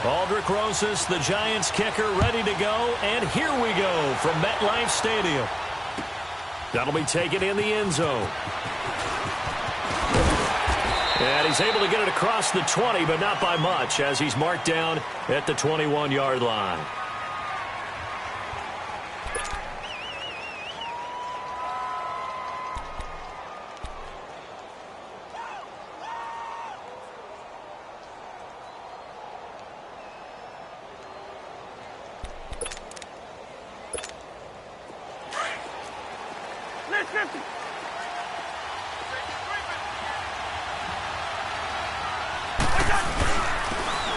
Aldrich Rosas, the Giants kicker, ready to go. And here we go from MetLife Stadium. That'll be taken in the end zone. And he's able to get it across the 20, but not by much, as he's marked down at the 21-yard line.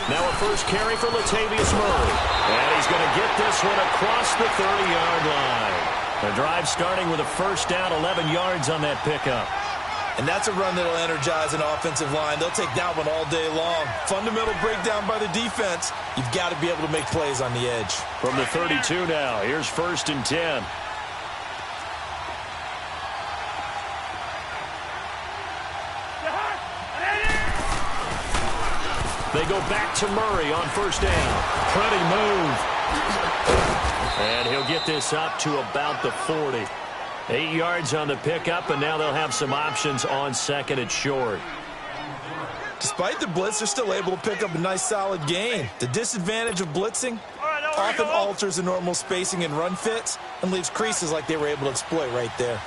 Now a first carry for Latavius Murray. And he's going to get this one across the 30-yard line. The drive starting with a first down, 11 yards on that pickup. And that's a run that'll energize an offensive line. They'll take that one all day long. Fundamental breakdown by the defense. You've got to be able to make plays on the edge. From the 32 now, here's 1st and 10. They go back to Murray on first down. Pretty move. And he'll get this up to about the 40. 8 yards on the pickup, and now they'll have some options on second and short. Despite the blitz, they're still able to pick up a nice solid gain. The disadvantage of blitzing often alters the normal spacing and run fits and leaves creases like they were able to exploit right there.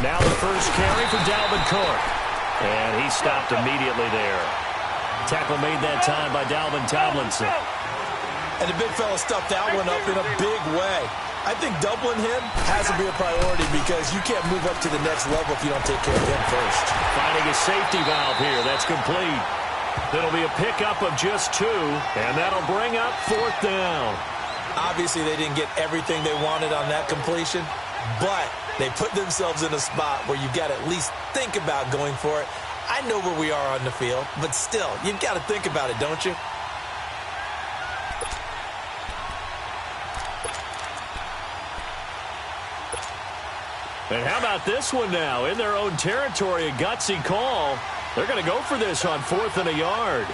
Now the first carry for Dalvin Cook. And he stopped immediately there. Tackle made that time by Dalvin Tomlinson. And the big fella stuffed that one up in a big way. I think doubling him has to be a priority because you can't move up to the next level if you don't take care of him first. Finding a safety valve here. That's complete. That'll be a pickup of just 2, and that'll bring up 4th down. Obviously, they didn't get everything they wanted on that completion, but they put themselves in a spot where you've got to at least think about going for it. I know where we are on the field, but still, you've got to think about it, don't you? And how about this one now? In their own territory, a gutsy call. They're going to go for this on 4th and a yard.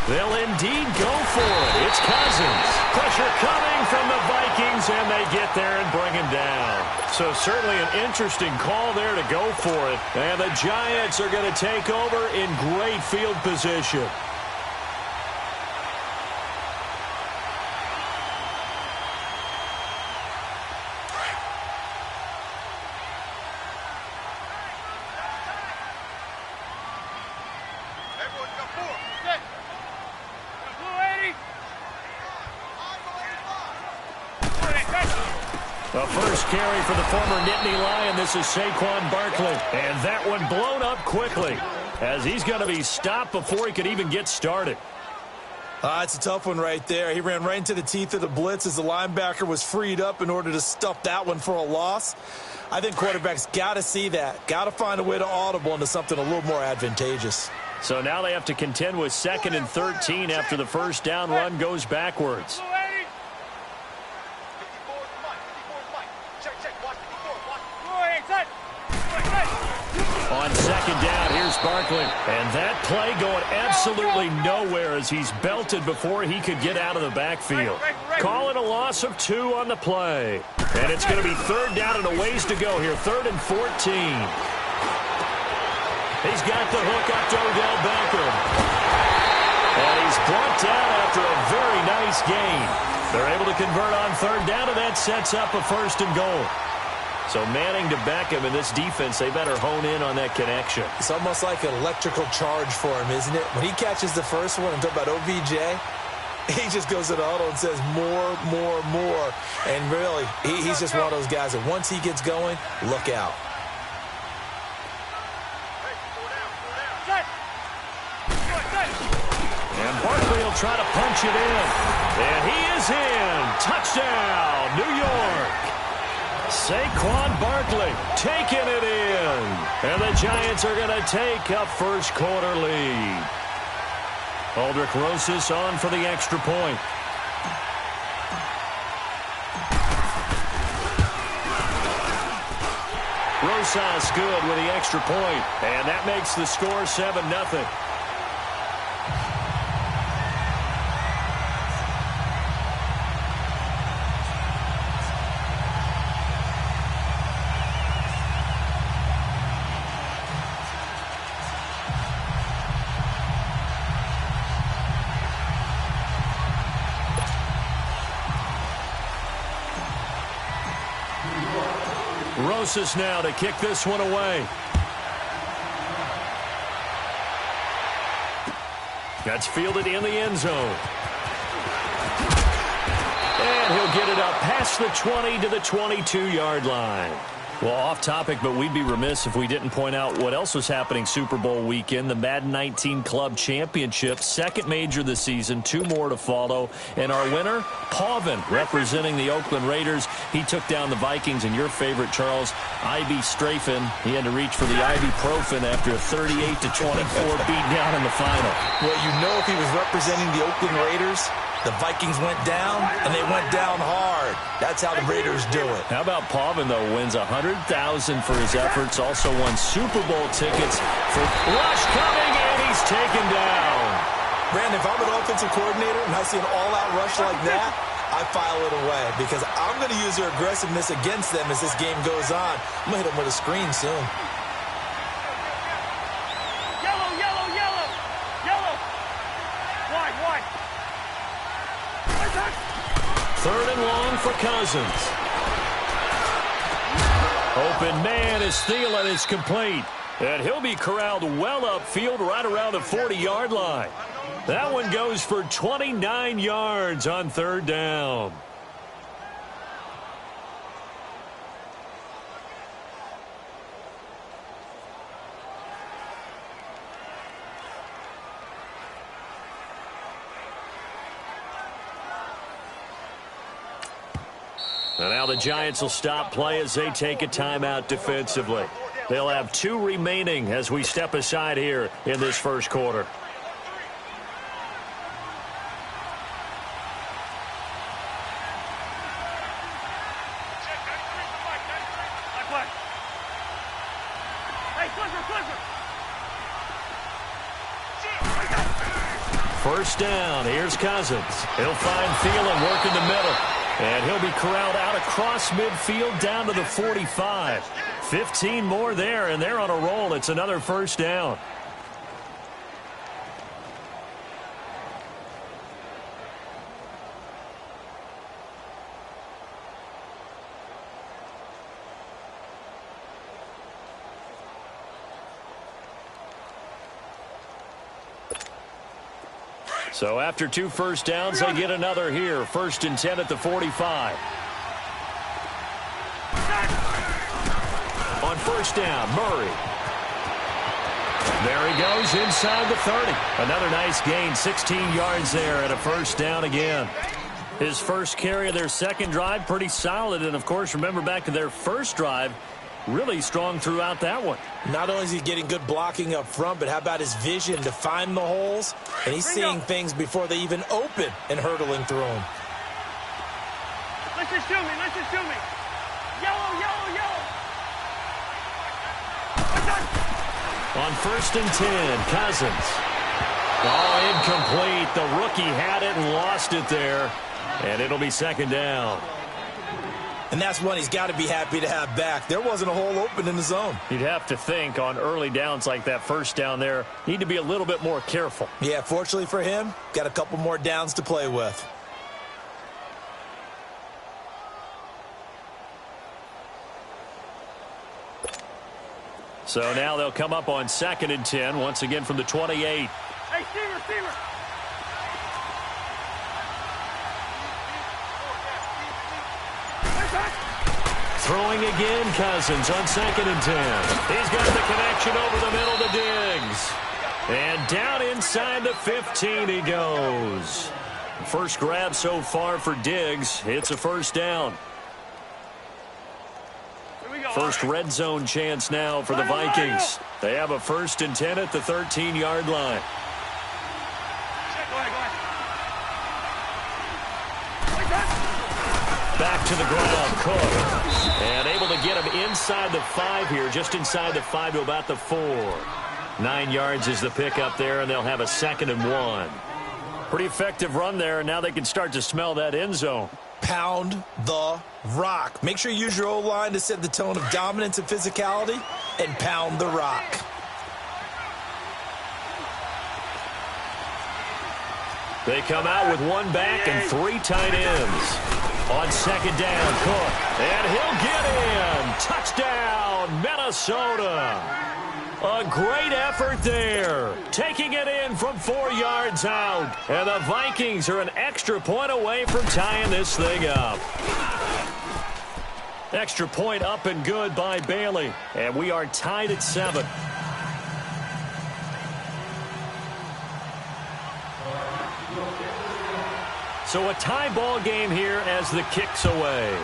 They'll indeed go for it. It's Cousins. Pressure coming from the Vikings, and they get there and bring him down. So certainly an interesting call there to go for it. And the Giants are going to take over in great field position. The first carry for the former Nittany Lion. This is Saquon Barkley. And that one blown up quickly as he's going to be stopped before he could even get started. It's a tough one right there. He ran right into the teeth of the blitz as the linebacker was freed up in order to stuff that one for a loss. I think quarterbacks got to see that. Got to find a way to audible into something a little more advantageous. So now they have to contend with 2nd and 13 after the first down run goes backwards. On 2nd down, here's Barkley. And that play going absolutely nowhere as he's belted before he could get out of the backfield. Calling a loss of 2 on the play. And it's going to be 3rd down and a ways to go here. 3rd and 14. He's got the hook up to Odell Beckham. And he's brought down after a very nice gain. They're able to convert on 3rd down, and that sets up a 1st and goal. So Manning to Beckham in this defense, they better hone in on that connection. It's almost like an electrical charge for him, isn't it? When he catches the first one and talk about OBJ, he just goes to the huddle and says more, more, more. And really, he's just one of those guys that once he gets going, look out. And Barkley will try to punch it in. And he is in. Touchdown, New York. Saquon Barkley taking it in. And the Giants are going to take a first quarter lead. Aldrich Rosas on for the extra point. Rosas good with the extra point, and that makes the score 7-0. Rosas now to kick this one away. That's fielded in the end zone. And he'll get it up past the 20 to the 22-yard line. Well, off topic, but we'd be remiss if we didn't point out what else was happening Super Bowl weekend. The Madden 19 Club Championship, second major this season, 2 more to follow. And our winner, Pavin, representing the Oakland Raiders. He took down the Vikings, and your favorite, Charles, Ivy Strafen. He had to reach for the ibuprofen after a 38-24 beatdown in the final. Well, you know if he was representing the Oakland Raiders, the Vikings went down, and they went down hard. That's how the Raiders do it. How about Pavin, though, wins $100,000 for his efforts, also won Super Bowl tickets for rush coming, and he's taken down. Brandon, if I'm an offensive coordinator and I see an all-out rush like that, I file it away because I'm going to use their aggressiveness against them as this game goes on. I'm going to hit them with a screen soon. Yellow, yellow, yellow. Yellow. Wide, wide. Third and long for Cousins. Open man is Thielen. It's complete. And he'll be corralled well upfield right around the 40-yard line. That one goes for 29 yards on third down. And now the Giants will stop play as they take a timeout defensively. They'll have 2 remaining as we step aside here in this first quarter. First down. Here's Cousins. He'll find Thielen working the middle. And he'll be corralled out across midfield down to the 45. 15 more there, and they're on a roll. It's another first down. So after 2 first downs, they get another here. 1st and 10 at the 45. On first down, Murray. There he goes inside the 30. Another nice gain, 16 yards there and a first down again. His first carry of their second drive, pretty solid. And, of course, remember back to their first drive, really strong throughout that one. Not only is he getting good blocking up front, but how about his vision to find the holes? And he's seeing things before they even open and hurdling through them. Let's just shoot me. Let's just shoot me. Yellow, yellow, yellow. On 1st and 10, Cousins. Oh, incomplete. The rookie had it and lost it there. And it'll be second down. And that's one he's got to be happy to have back. There wasn't a hole open in the zone. You'd have to think on early downs like that first down there, need to be a little bit more careful. Yeah, fortunately for him, got a couple more downs to play with. So now they'll come up on 2nd and 10, once again from the 28. Hey, Steamer. Throwing again, Cousins on 2nd and 10. He's got the connection over the middle to Diggs. And down inside the 15 he goes. First grab so far for Diggs. It's a first down. First red zone chance now for the Vikings. They have a 1st and 10 at the 13-yard line. Back to the ground, Cook. And able to get him inside the 5 here, just inside the 5 to about the 4. 9 yards is the pickup there, and they'll have a 2nd and 1. Pretty effective run there, and now they can start to smell that end zone. Pound the rock. Make sure you use your O-line to set the tone of dominance and physicality, and pound the rock. They come out with 1 back and 3 tight ends. On 2nd down, Cook. And he'll get in. Touchdown, Minnesota. A great effort there. Taking it in from 4 yards out. And the Vikings are an extra point away from tying this thing up. Extra point up and good by Bailey. And we are tied at 7. So a tie ball game here as the kick's away.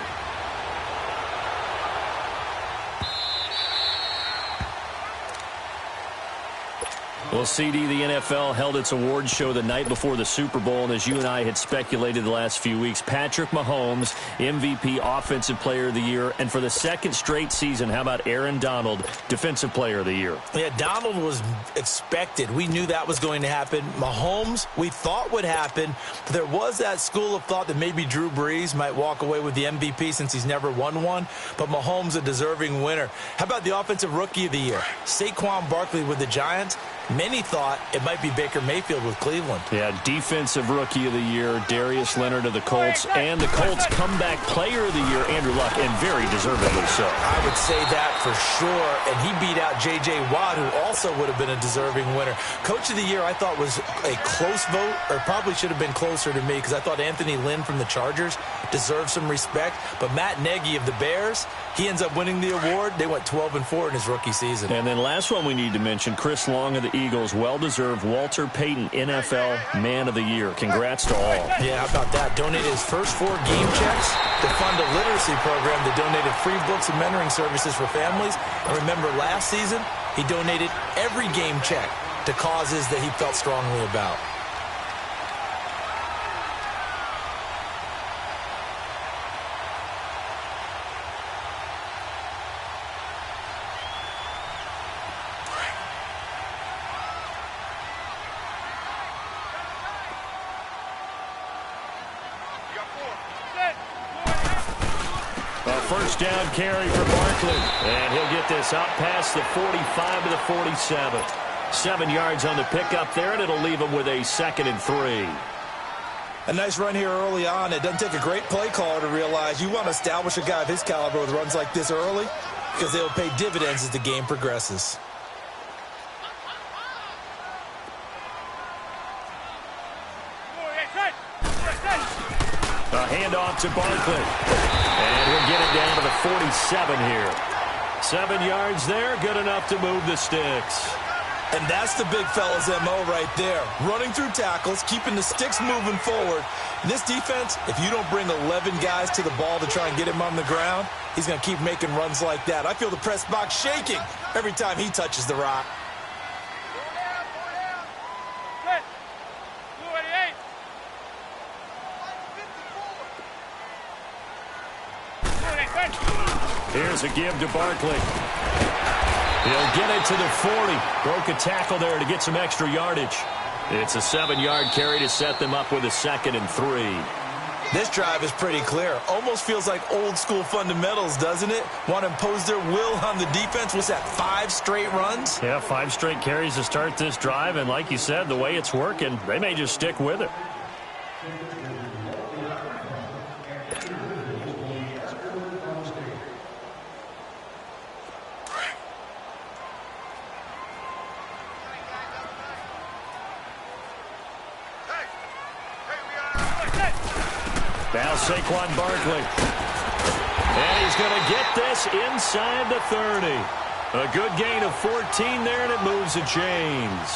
Well, CD, the NFL held its awards show the night before the Super Bowl, and as you and I had speculated the last few weeks, Patrick Mahomes, MVP, Offensive Player of the Year, and for the 2nd straight season, how about Aaron Donald, Defensive Player of the Year? Yeah, Donald was expected. We knew that was going to happen. Mahomes, we thought would happen. But there was that school of thought that maybe Drew Brees might walk away with the MVP since he's never won one. But Mahomes, a deserving winner. How about the Offensive Rookie of the Year? Saquon Barkley with the Giants. Many thought it might be Baker Mayfield with Cleveland. Yeah, Defensive Rookie of the Year, Darius Leonard of the Colts, and the Colts Comeback Player of the Year, Andrew Luck, and very deservedly so. I would say that for sure, and he beat out J.J. Watt, who also would have been a deserving winner. Coach of the Year, I thought, was a close vote, or probably should have been closer to me, because I thought Anthony Lynn from the Chargers deserved some respect, but Matt Nagy of the Bears, he ends up winning the award. They went 12-4 in his rookie season. And then last one we need to mention, Chris Long of the Eagles, well-deserved Walter Payton NFL Man of the Year. Congrats to all. Yeah, how about that? Donated his first 4 game checks to fund a literacy program that donated free books and mentoring services for families. And remember, last season, he donated every game check to causes that he felt strongly about. First down carry for Barkley. And he'll get this out past the 45 to the 47. 7 yards on the pickup there, and it'll leave him with a 2nd and 3. A nice run here early on. It doesn't take a great play caller to realize you want to establish a guy of his caliber with runs like this early, because they'll pay dividends as the game progresses. A handoff to Barkley. And he'll get it down to the 47 here. 7 yards there, good enough to move the sticks. And that's the big fella's MO right there. Running through tackles, keeping the sticks moving forward. In this defense, if you don't bring 11 guys to the ball to try and get him on the ground, he's going to keep making runs like that. I feel the press box shaking every time he touches the rock. Here's a give to Barkley. He'll get it to the 40. Broke a tackle there to get some extra yardage. It's a 7-yard carry to set them up with a 2nd and 3. This drive is pretty clear. Almost feels like old school fundamentals, doesn't it? Want to impose their will on the defense. Was that 5 straight runs? Yeah, 5 straight carries to start this drive. And like you said, the way it's working, they may just stick with it. Now Saquon Barkley. And he's going to get this inside the 30. A good gain of 14 there, and it moves the chains.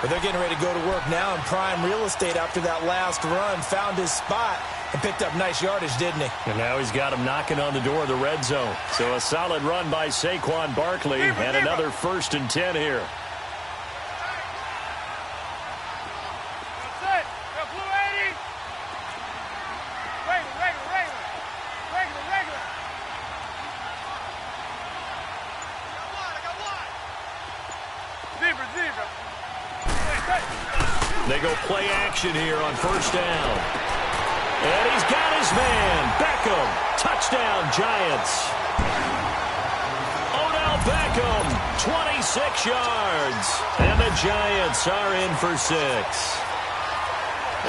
But they're getting ready to go to work now in prime real estate after that last run. Found his spot and picked up nice yardage, didn't he? And now he's got him knocking on the door of the red zone. So a solid run by Saquon Barkley, and another 1st and 10 here. They go play action here on first down. And he's got his man. Beckham. Touchdown, Giants. Odell Beckham, 26 yards. And the Giants are in for 6.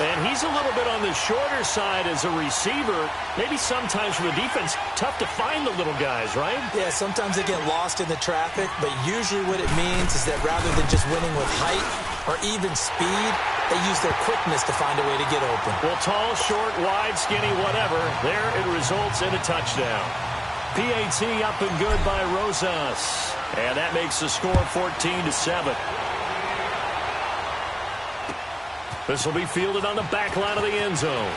And he's a little bit on the shorter side as a receiver. Maybe sometimes for the defense, tough to find the little guys, right? Yeah, sometimes they get lost in the traffic, but usually what it means is that rather than just winning with height or even speed, they use their quickness to find a way to get open. Well, tall, short, wide, skinny, whatever, there it results in a touchdown. PAT up and good by Rosas. And that makes the score 14-7. This will be fielded on the back line of the end zone.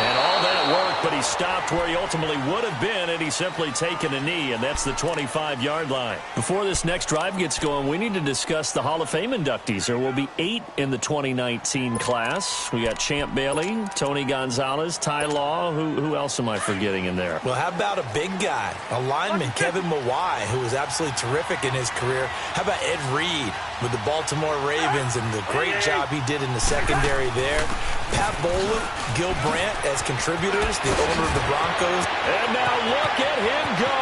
And all that work, but he stopped where he ultimately would have been, and he's simply taken a knee, and that's the 25-yard line. Before this next drive gets going, we need to discuss the Hall of Fame inductees. There will be 8 in the 2019 class. We got Champ Bailey, Tony Gonzalez, Ty Law. Who else am I forgetting in there? Well, how about a big guy, a lineman, Kevin Mawai, who was absolutely terrific in his career. How about Ed Reed with the Baltimore Ravens and the great job he did in the secondary there. Pat Bowlen, Gil Brandt as contributors, the owner of the Broncos. And now look at him go.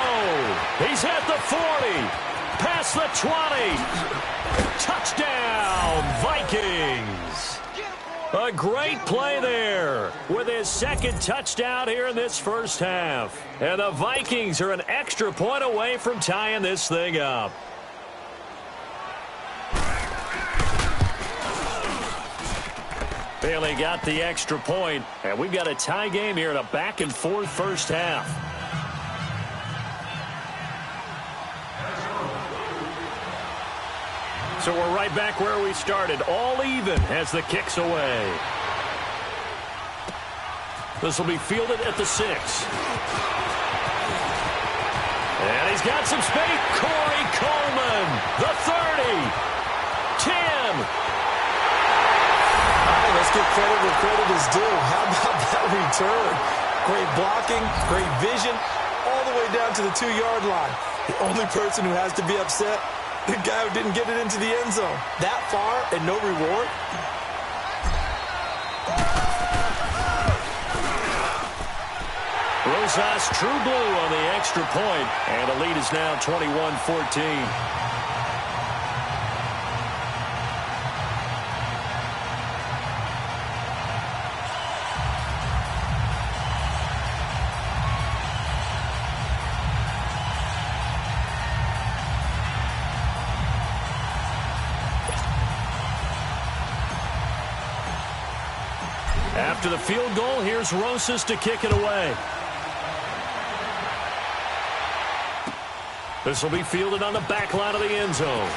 He's at the 40, past the 20. Touchdown, Vikings. A great play there with his second touchdown here in this first half. And the Vikings are an extra point away from tying this thing up. Bailey got the extra point, and we've got a tie game here in a back-and-forth first half. So we're right back where we started, all even as the kick's away. This will be fielded at the 6. And he's got some space. Corey Coleman, the 30, 10. Let's give credit where credit is due. How about that return? Great blocking, great vision, all the way down to the 2-yard line. The only person who has to be upset, the guy who didn't get it into the end zone. That far and no reward? Rosas true blue on the extra point, and the lead is now 21-14. After the field goal, here's Rosas to kick it away. This will be fielded on the back line of the end zone.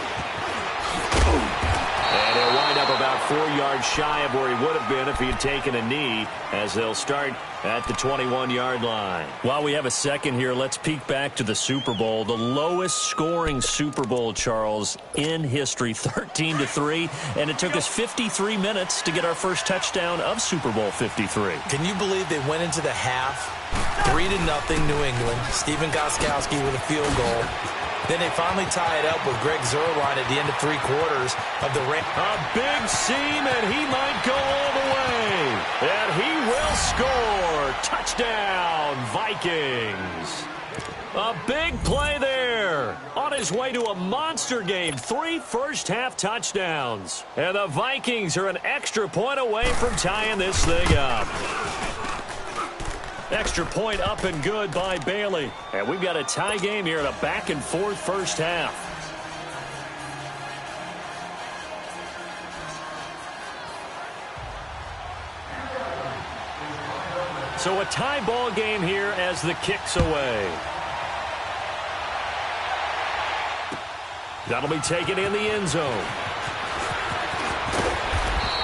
And he'll wind up about 4 yards shy of where he would have been if he had taken a knee, as they'll start at the 21-yard line. While we have a second here, let's peek back to the Super Bowl. The lowest scoring Super Bowl, Charles, in history, 13-3, and it took us 53 minutes to get our first touchdown of Super Bowl 53. Can you believe they went into the half, 3-0 New England, Stephen Gostkowski with a field goal. Then they finally tie it up with Greg Zuerlein at the end of 3 quarters of the race. A big seam, and he might go all the way. And he will score. Touchdown, Vikings. A big play there. On his way to a monster game. 3 first-half touchdowns. And the Vikings are an extra point away from tying this thing up. Extra point up and good by Bailey. And we've got a tie game here in a back-and-forth first half. So a tie ball game here as the kick's away. That'll be taken in the end zone.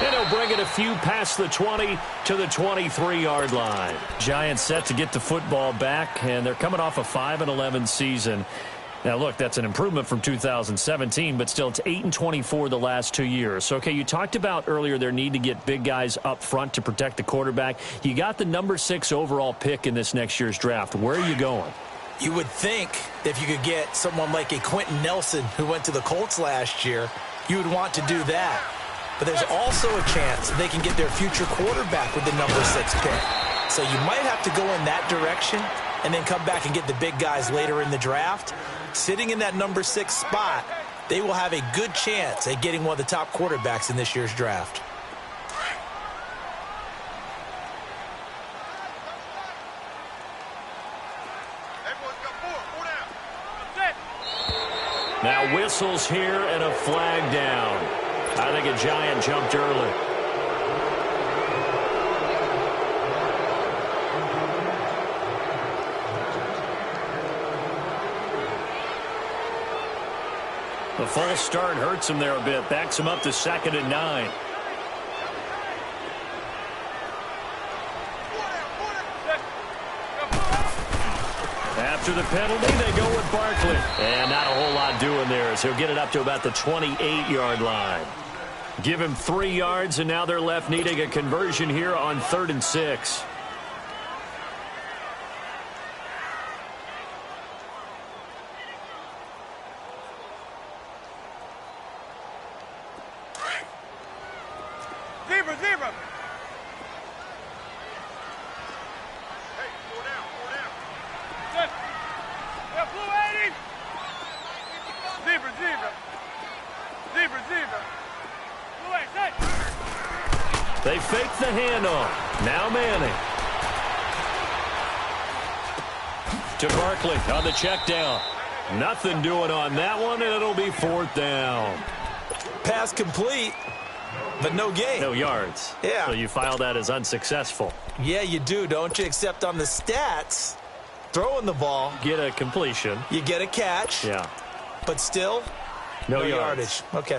And he'll bring it a few past the 20 to the 23-yard line. Giants set to get the football back, and they're coming off a 5-11 season. Now, look, that's an improvement from 2017, but still it's 8-24 the last 2 years. So, okay, you talked about earlier their need to get big guys up front to protect the quarterback. You got the number 6 overall pick in this next year's draft. Where are you going? You would think if you could get someone like a Quentin Nelson who went to the Colts last year, you would want to do that. But there's also a chance they can get their future quarterback with the number 6 pick. So you might have to go in that direction and then come back and get the big guys later in the draft. Sitting in that number 6 spot, they will have a good chance at getting one of the top quarterbacks in this year's draft. Now whistles here and a flag down. I think a Giant jumped early. The false start hurts him there a bit. Backs him up to 2nd and 9. After the penalty, they go with Barkley. And not a whole lot doing there as he'll get it up to about the 28-yard line. Give him 3 yards, and now they're left needing a conversion here on 3rd and 6. Zebra. They fake the handoff. Now Manning. To Barkley on the check down. Nothing doing on that one, and it'll be 4th down. Pass complete, but no gain. No yards. Yeah. So you file that as unsuccessful. Yeah, you do, don't you? Except on the stats, throwing the ball. Get a completion. You get a catch. Yeah. But still, no yardage. Okay.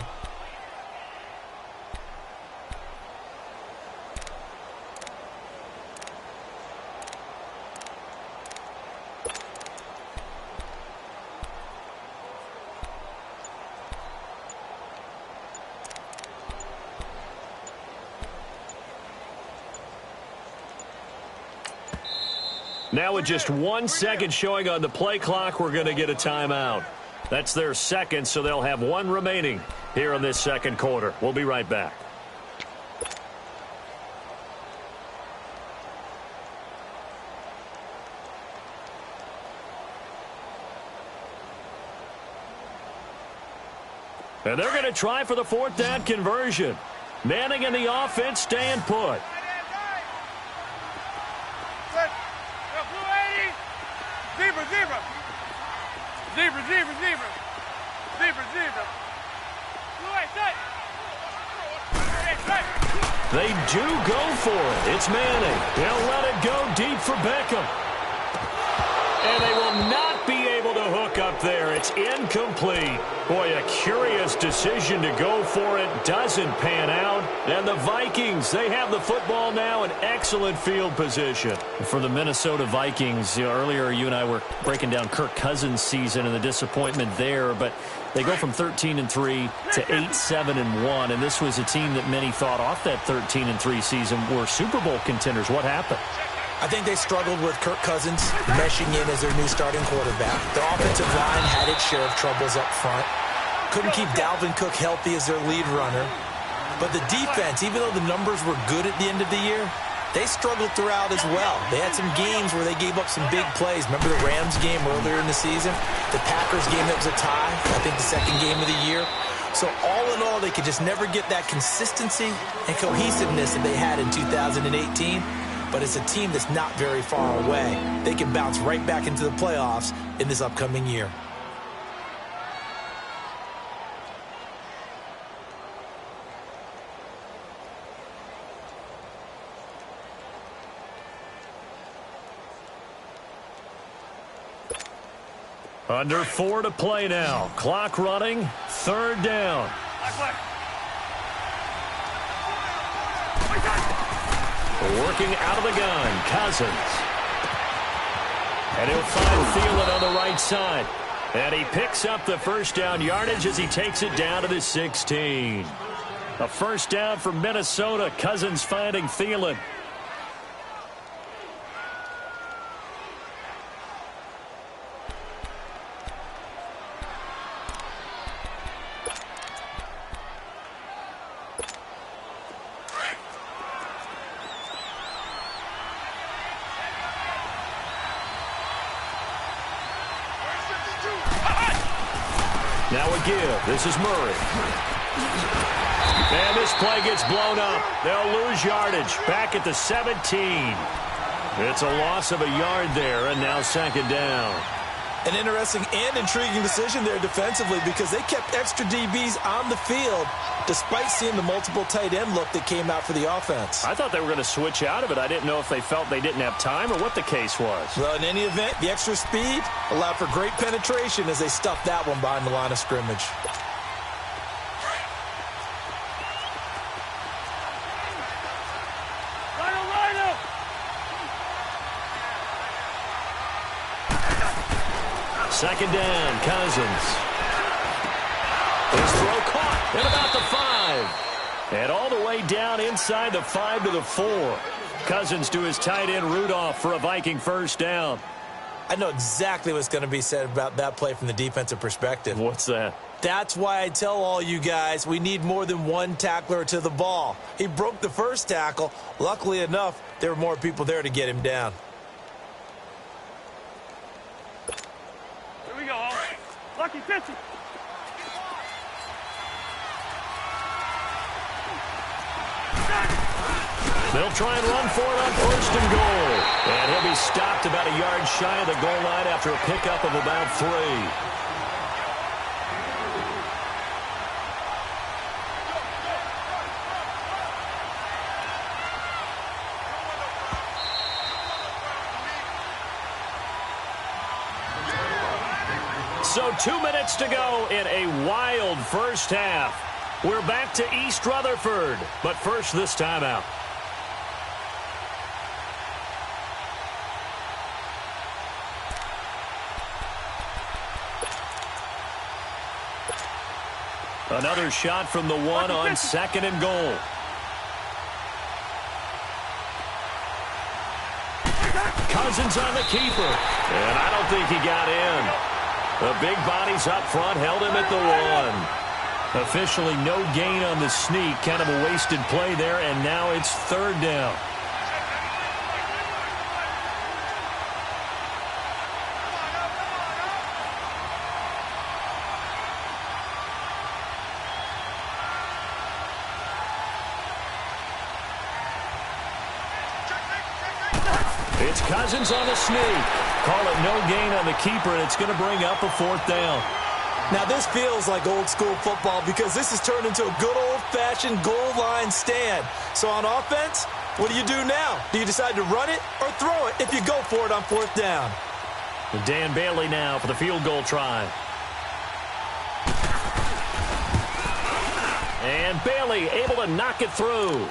Now with just 1 second showing on the play clock, we're going to get a timeout. That's their second, so they'll have 1 remaining here in this 2nd quarter. We'll be right back. And they're going to try for the 4th down conversion. Manning and the offense staying put. They do go for it. It's Manning. They'll let it go deep for Beckham. And they will not be able to hook up there. It's incomplete. Boy, a curious decision to go for it. Doesn't pan out. And the Vikings, they have the football now in excellent field position. For the Minnesota Vikings, earlier you and I were breaking down Kirk Cousins' season and the disappointment there, but they go from 13-3 to 8-7-1, and this was a team that many thought off that 13-3 season were Super Bowl contenders. What happened? I think they struggled with Kirk Cousins meshing in as their new starting quarterback. Their offensive line had its share of troubles up front. Couldn't keep Dalvin Cook healthy as their lead runner. But the defense, even though the numbers were good at the end of the year, they struggled throughout as well. They had some games where they gave up some big plays. Remember the Rams game earlier in the season? The Packers game that was a tie, I think the 2nd game of the year. So all in all, they could just never get that consistency and cohesiveness that they had in 2018. But it's a team that's not very far away. They can bounce right back into the playoffs in this upcoming year. Under 4 to play now. Clock running. 3rd down. Working out of the gun, Cousins. And he'll find Thielen on the right side. And he picks up the 1st down yardage as he takes it down to the 16. A 1st down for Minnesota. Cousins finding Thielen. Now a give. This is Murray. And this play gets blown up. They'll lose yardage. Back at the 17. It's a loss of a yard there, and now second down. An interesting and intriguing decision there defensively because they kept extra DBs on the field despite seeing the multiple tight end look that came out for the offense. I thought they were going to switch out of it. I didn't know if they felt they didn't have time or what the case was. Well, in any event, the extra speed allowed for great penetration as they stuffed that one behind the line of scrimmage. Second down, Cousins. His throw caught at about the 5. And all the way down inside the 5 to the 4. Cousins to his tight end Rudolph for a Viking first down. I know exactly what's going to be said about that play from the defensive perspective. What's that? That's why I tell all you guys we need more than one tackler to the ball. He broke the first tackle. Luckily enough, there were more people there to get him down. Lucky 50. They'll try and run for it on first and goal. And he'll be stopped about a yard shy of the goal line after a pickup of about 3. So 2 minutes to go in a wild first half. We're back to East Rutherford, but first this timeout. Another shot from the 1 on second and goal. Cousins on the keeper, and I don't think he got in. The big bodies up front held him at the 1. Officially no gain on the sneak. Kind of a wasted play there, and now it's third down. It's Cousins on the sneak. Call it no gain on the keeper, and it's going to bring up a fourth down. Now, this feels like old-school football because this has turned into a good old-fashioned goal line stand. So on offense, what do you do now? Do you decide to run it or throw it if you go for it on fourth down? And Dan Bailey now for the field goal try. And Bailey able to knock it through.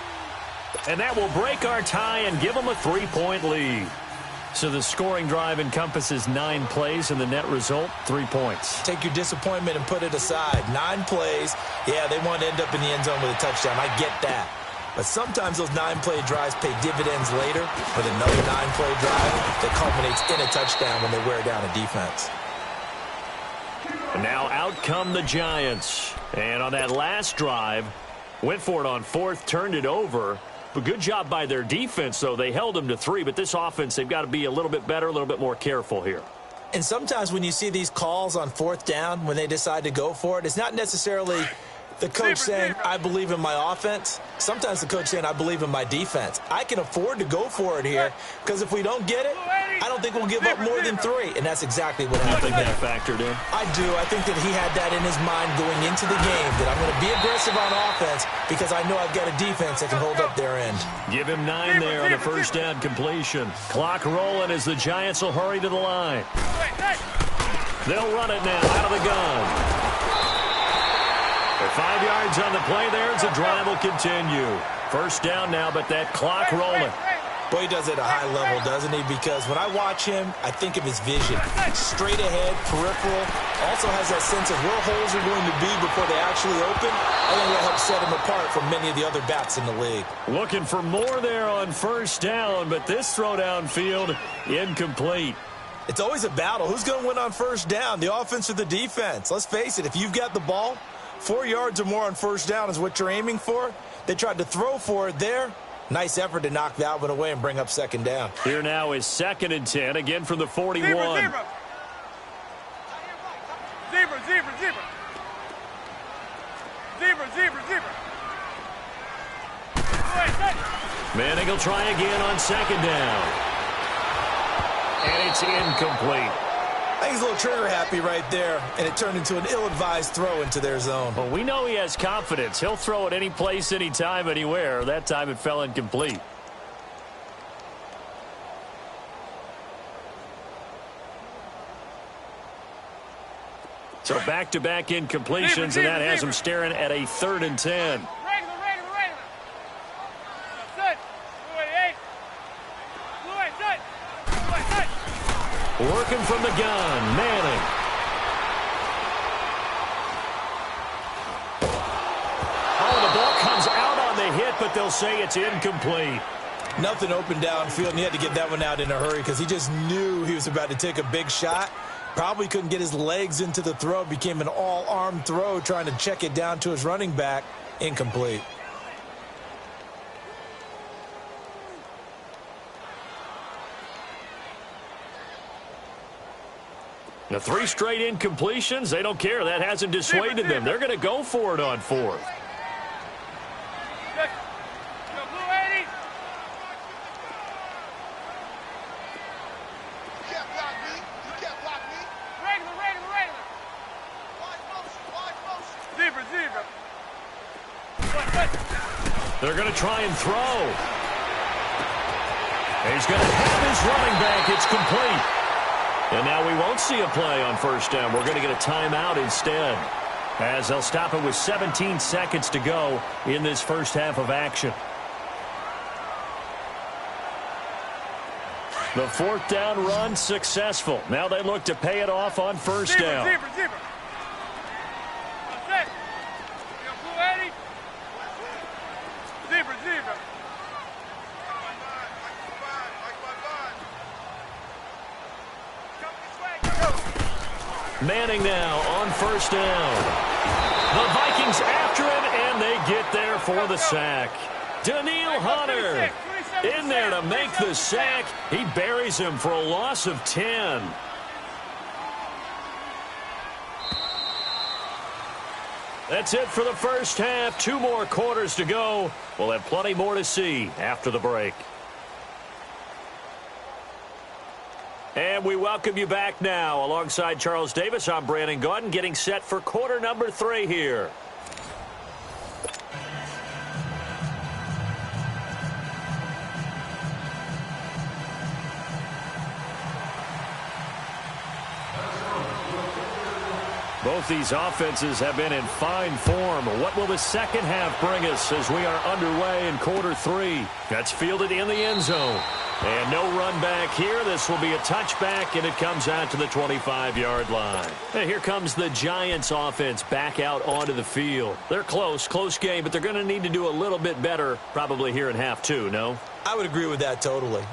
And that will break our tie and give them a 3-point lead. So the scoring drive encompasses 9 plays, and the net result, 3 points. Take your disappointment and put it aside. 9 plays. Yeah, they want to end up in the end zone with a touchdown. I get that. But sometimes those 9-play drives pay dividends later with another 9-play drive that culminates in a touchdown when they wear down a defense. And now out come the Giants. And on that last drive, went for it on fourth, turned it over. But good job by their defense, though. They held them to 3, but this offense, they've got to be a little bit better, a little bit more careful here. And sometimes when you see these calls on fourth down, when they decide to go for it, it's not necessarily the coach saying, I believe in my offense. Sometimes the coach saying, I believe in my defense. I can afford to go for it here because if we don't get it, I don't think we'll give up more than 3. And that's exactly what happened. You think that factored in? I do. I think that he had that in his mind going into the game, that I'm going to be aggressive on offense because I know I've got a defense that can hold up their end. Give him 9 there on the first down completion. Clock rolling as the Giants will hurry to the line. They'll run it now out of the gun. 5 yards on the play there as the drive will continue. First down now, but that clock rolling. Boy, he does it at a high level, doesn't he? Because when I watch him, I think of his vision. Straight ahead, peripheral. Also has that sense of where holes are going to be before they actually open. I think that helps set him apart from many of the other backs in the league. Looking for more there on first down, but this throw downfield incomplete. It's always a battle. Who's going to win on first down, the offense or the defense? Let's face it, if you've got the ball, 4 yards or more on first down is what you're aiming for. They tried to throw for it there. Nice effort to knock that one away and bring up second down. Here now is 2nd and 10, again from the 41. Zebra. Manning will try again on second down. And it's incomplete. I think he's a little trigger happy right there, and it turned into an ill-advised throw into their zone. Well, we know he has confidence. He'll throw it any place, anytime, anywhere. That time it fell incomplete. So back-to-back incompletions, and that has him staring at a 3rd and 10. Working from the gun, Manning. Oh, the ball comes out on the hit, but they'll say it's incomplete. Nothing open downfield, and he had to get that one out in a hurry because he just knew he was about to take a big shot. Probably couldn't get his legs into the throw. Became an all-arm throw trying to check it down to his running back. Incomplete. The 3 straight incompletions, they don't care. That hasn't dissuaded them. They're going to go for it on 4th. They're going to try and throw. He's going to have his running back. It's complete. And now we won't see a play on 1st down. We're going to get a timeout instead, as they'll stop it with 17 seconds to go in this first half of action. The 4th down run successful. Now they look to pay it off on 1st down. Manning now on 1st down. The Vikings after him, and they get there for the sack. Daniil Hunter in there to make the sack. He buries him for a loss of 10. That's it for the first half. 2 more quarters to go. We'll have plenty more to see after the break. And we welcome you back now. Alongside Charles Davis, I'm Brandon Gaudin, getting set for quarter number 3 here. Both these offenses have been in fine form. What will the second half bring us as we are underway in quarter 3? That's fielded in the end zone. And no run back here. This will be a touchback, and it comes out to the 25-yard line. And here comes the Giants offense back out onto the field. They're close game, but they're going to need to do a little bit better probably here in half 2, no? I would agree with that totally.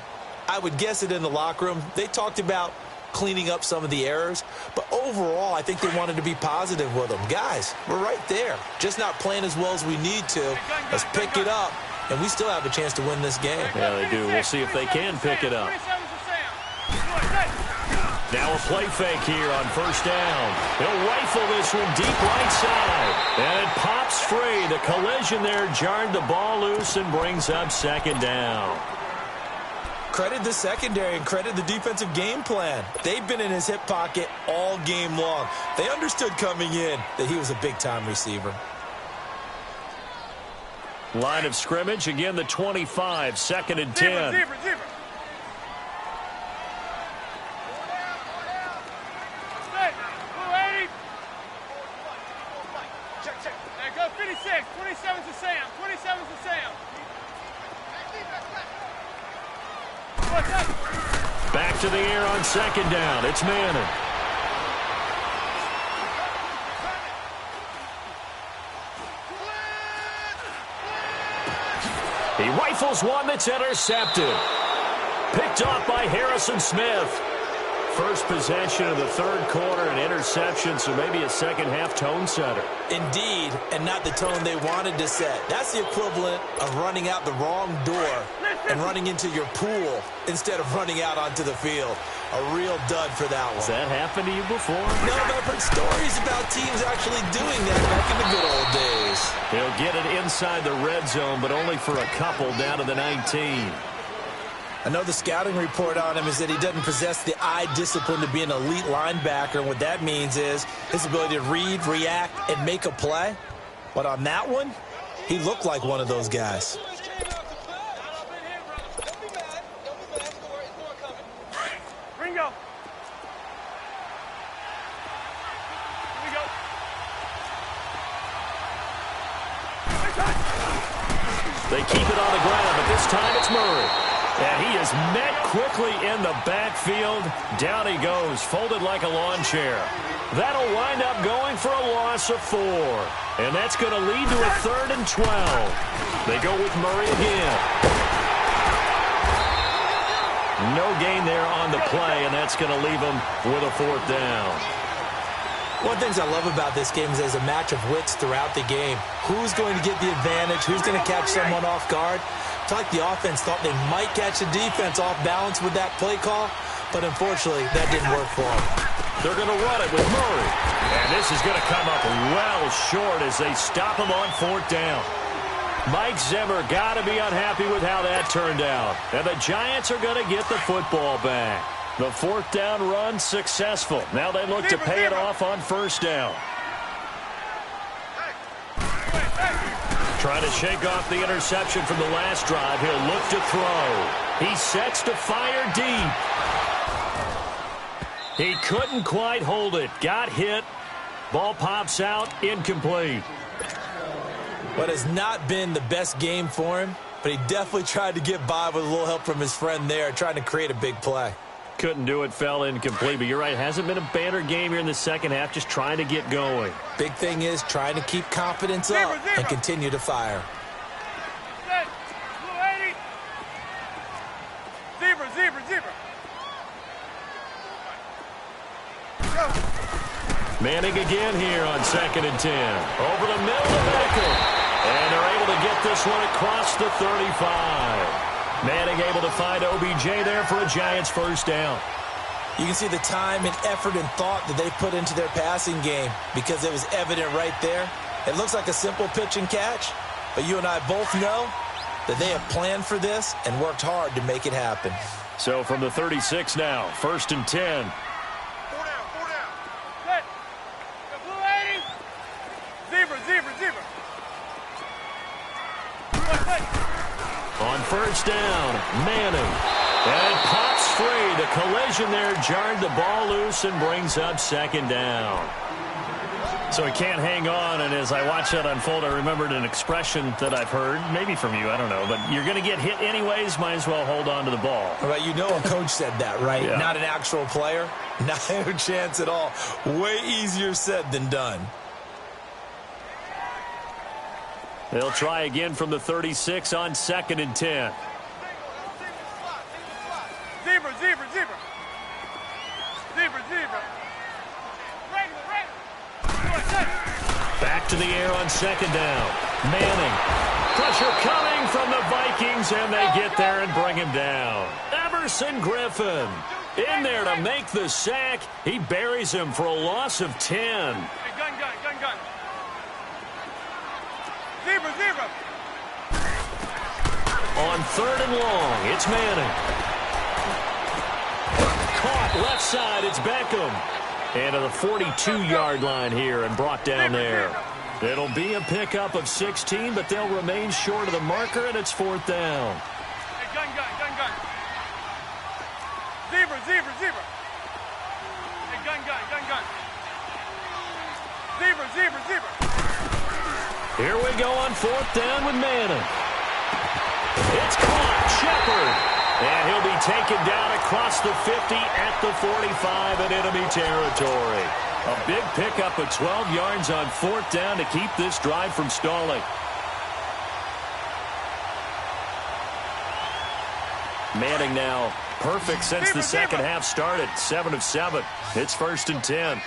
I would guess it in the locker room. They talked about cleaning up some of the errors, but overall, I think they wanted to be positive with them. Guys, we're right there. Just not playing as well as we need to. Let's pick it up. And we still have a chance to win this game. Yeah, they do. We'll see if they can pick it up. Now a play fake here on 1st down. He'll rifle this one deep right side. And it pops free. The collision there jarred the ball loose and brings up 2nd down. Credit the secondary and credit the defensive game plan. They've been in his hip pocket all game long. They understood coming in that he was a big-time receiver. Line of scrimmage, again the 25, 2nd and 10. Zebra. Go 56, 27's to Sam, 27's to Sam. Back to the air on 2nd down. It's Manning. He rifles one that's intercepted. Picked off by Harrison Smith. First possession of the 3rd quarter, an interception, so maybe a second-half tone setter. Indeed, and not the tone they wanted to set. That's the equivalent of running out the wrong door and running into your pool instead of running out onto the field. A real dud for that one. Has that happened to you before? No, but I've heard stories about teams actually doing that back in the good old days. is. He'll get it inside the red zone, but only for a couple down to the 19. I know the scouting report on him is that he doesn't possess the eye discipline to be an elite linebacker. And what that means is his ability to read, react, and make a play. But on that one, he looked like one of those guys. Ringo. Here we go. They keep it on the ground, but this time it's Murray. And he is met quickly in the backfield. Down he goes, folded like a lawn chair. That'll wind up going for a loss of 4. And that's going to lead to a 3rd and 12. They go with Murray again. No gain there on the play, and that's going to leave them with a 4th down. One of the things I love about this game is there's a match of wits throughout the game. Who's going to get the advantage? Who's going to catch someone off guard? It's like the offense thought they might catch the defense off balance with that play call, but unfortunately, that didn't work for them. They're going to run it with Murray. And this is going to come up well short as they stop him on 4th down. Mike Zimmer got to be unhappy with how that turned out. And the Giants are going to get the football back. The 4th down run successful. Now they look to pay it off on 1st down. Trying to shake off the interception from the last drive. He'll look to throw. He sets to fire deep. He couldn't quite hold it. Got hit. Ball pops out. Incomplete. What has not been the best game for him, but he definitely tried to get by with a little help from his friend there, trying to create a big play. Couldn't do it, fell incomplete. But you're right, hasn't been a banner game here in the second half, just trying to get going. Big thing is trying to keep confidence up and continue to fire. Set. Blue 80. Zebra, zebra, zebra. Go. Manning again here on 2nd and 10. Over the middle to Beckham. And they're able to get this one across the 35. Manning able to find OBJ there for a Giants 1st down. You can see the time and effort and thought that they put into their passing game because it was evident right there. It looks like a simple pitch and catch, but you and I both know that they have planned for this and worked hard to make it happen. So from the 36 now, 1st and 10. 4 down. Set. Go blue 80. Zebra, zebra, zebra. On 1st down, Manning. And it pops free. The collision there jarred the ball loose and brings up 2nd down. So he can't hang on, and as I watch that unfold, I remembered an expression that I've heard, maybe from you, I don't know, but you're going to get hit anyways, might as well hold on to the ball. Well, you know a coach said that, right? Yeah. Not an actual player. Not a chance at all. Way easier said than done. They'll try again from the 36 on 2nd and 10. Zebra, zebra, zebra. Zebra, zebra. Regular. Back to the air on 2nd down. Manning. Pressure coming from the Vikings, and they get there and bring him down. Everson Griffin in there to make the sack. He buries him for a loss of 10. Hey, gun. Zebra, zebra. On 3rd and long, it's Manning. Caught left side, it's Beckham. And to the 42-yard line here and brought down there. It'll be a pickup of 16, but they'll remain short of the marker, and it's 4th down. Hey, gun. Zebra, zebra, zebra. Hey, gun. Zebra, zebra, zebra. Here we go on 4th down with Manning. It's caught, Shepard. And he'll be taken down across the 50 at the 45 in enemy territory. A big pickup of 12 yards on 4th down to keep this drive from stalling. Manning now perfect since the second half started. 7 of 7. It's 1st and 10.